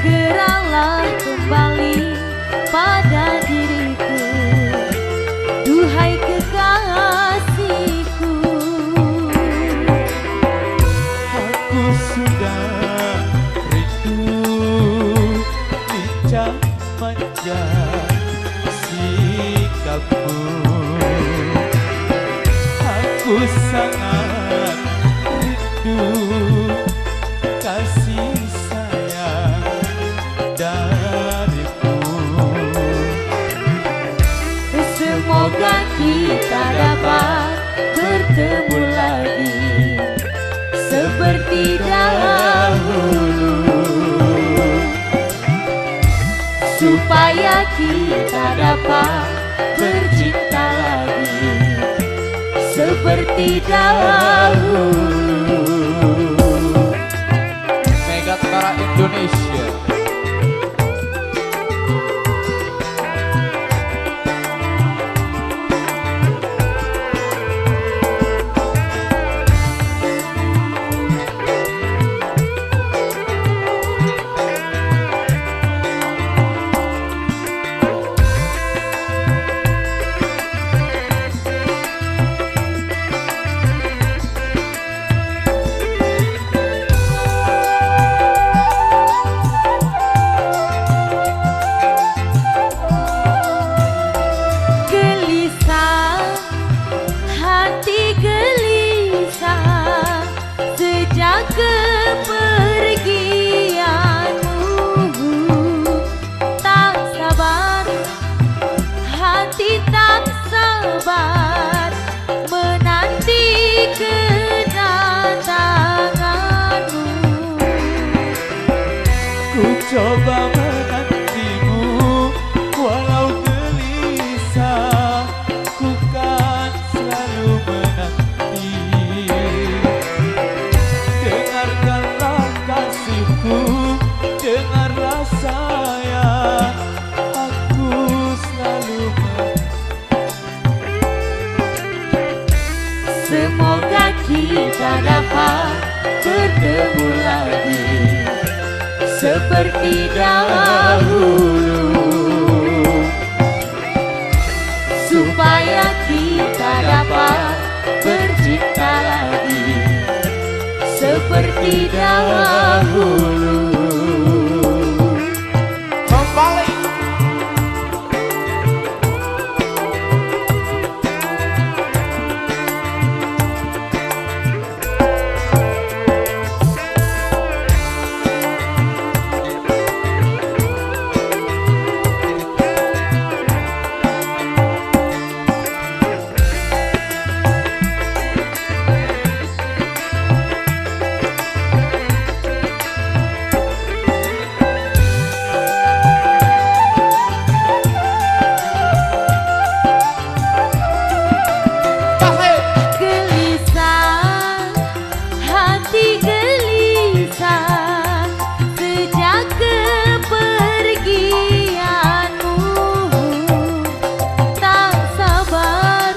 segeralah kembali pada diriku, duhai kekasihku. Aku sudah rindu lincah manja sikapmu. Aku sangat rindu kasih sayang darimu. Semoga kita dapat bertemu lagi seperti dahulu, supaya kita dapat bercinta lagi seperti dahulu. Megatara Indonesia. Gelisah, hati gelisah sejak kepergianmu. Tak sabar, hati tak sabar menanti kedatanganmu. Ku coba menantimu walau gelisah, ku kan selalu menanti. Dengarkanlah kasihku, dengarlah sayang, aku selalu Semoga kita dapat bertemu lagi seperti dahulu, supaya kita dapat bercinta lagi seperti dahulu. kembali. Gelisah, hati gelisah sejak kepergianmu. Tak sabar,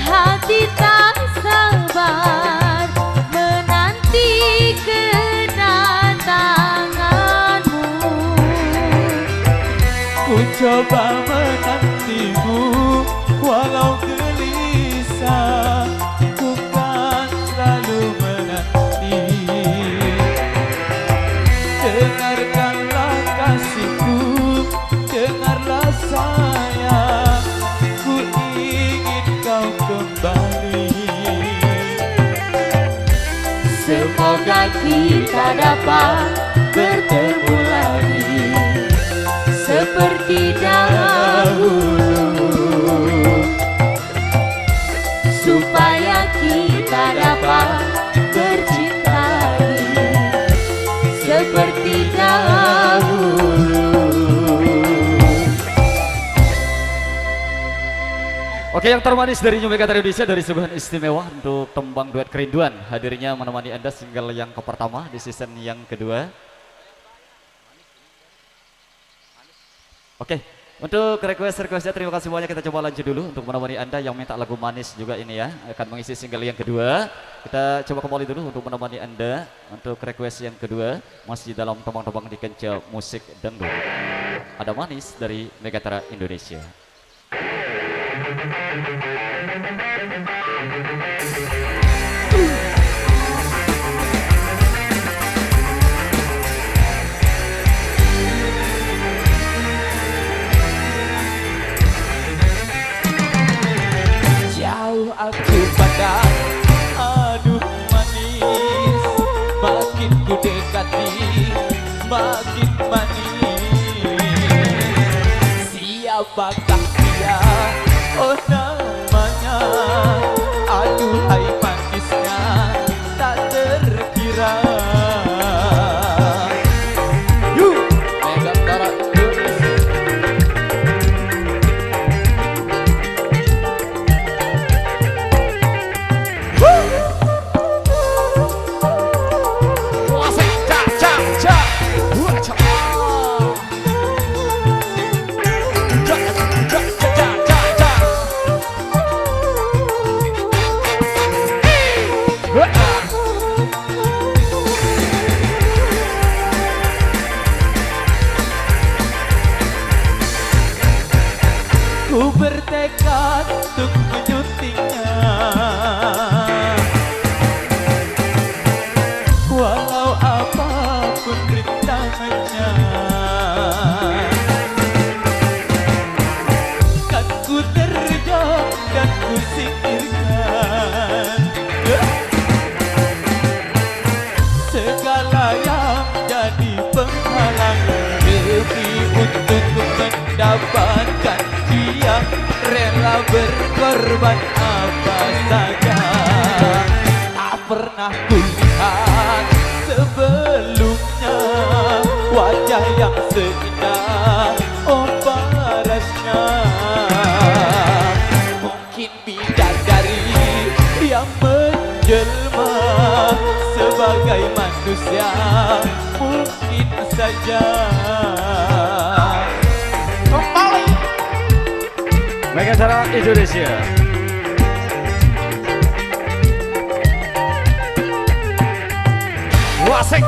hati tak sabar menanti kedatanganmu. Ku coba menantimu walau gelisah, ku kan selalu menanti. Dengarkanlah kasihku, dengarlah sayang, ku ingin kau kembali. Semoga kita dapat bertemu lagi seperti dahulu, supaya kita dapat bercinta lagi seperti dahulu. Oke, yang termanis dari New Megatara Indonesia dari suguhan istimewa untuk tembang duet kerinduan, hadirnya menemani Anda single yang pertama di season yang kedua. Oke, Untuk requestnya terima kasih banyak. Kita coba lanjut dulu untuk menemani Anda yang minta lagu manis juga ini ya, akan mengisi single yang kedua. Kita coba kembali dulu untuk menemani Anda untuk request yang kedua, masih dalam tembang-tembang di Kenca Musik Dangdut. Ada Manis dari Megatara Indonesia. Jauh aku pandang, aduh manis, makin ku dekati, makin manis. Siapakah dia? Oh namanya, aduhai manisnya, tak terkira. Yuk, Megatara Indonesia. Ku bertekad untuk menyuntingnya, walau apapun rintangannya. Kan ku terjang dan ku singkirkan segala yang jadi penghalang demi untuk mendapatkan dia, rela berkorban apa saja. Tak pernah kulihat sebelumnya wajah yang seindah oh parasnya. Mungkin bidadari yang menjelma sebagai manusia, mungkin saja. Megatara Indonesia. Wasik.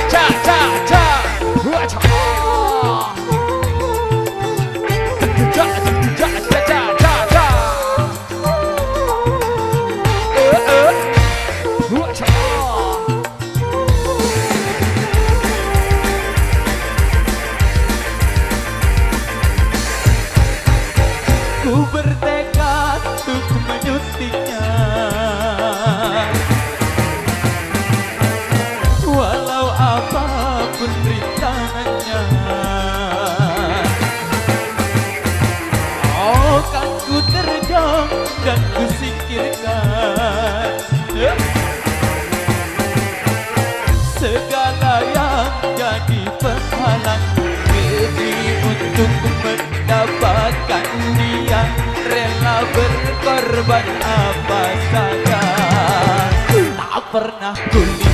Cha cha cha. Wacha. Cha cha cha cha cha. Wacha. Ku bertekad untuk menyuntiknya, walau apapun rintangannya. Oh kan ku terjang dan ku singkirkan segala yang jadi penghalang demi untuk mendapatkan dia, rela berkorban apa saja. Tak pernah kulihat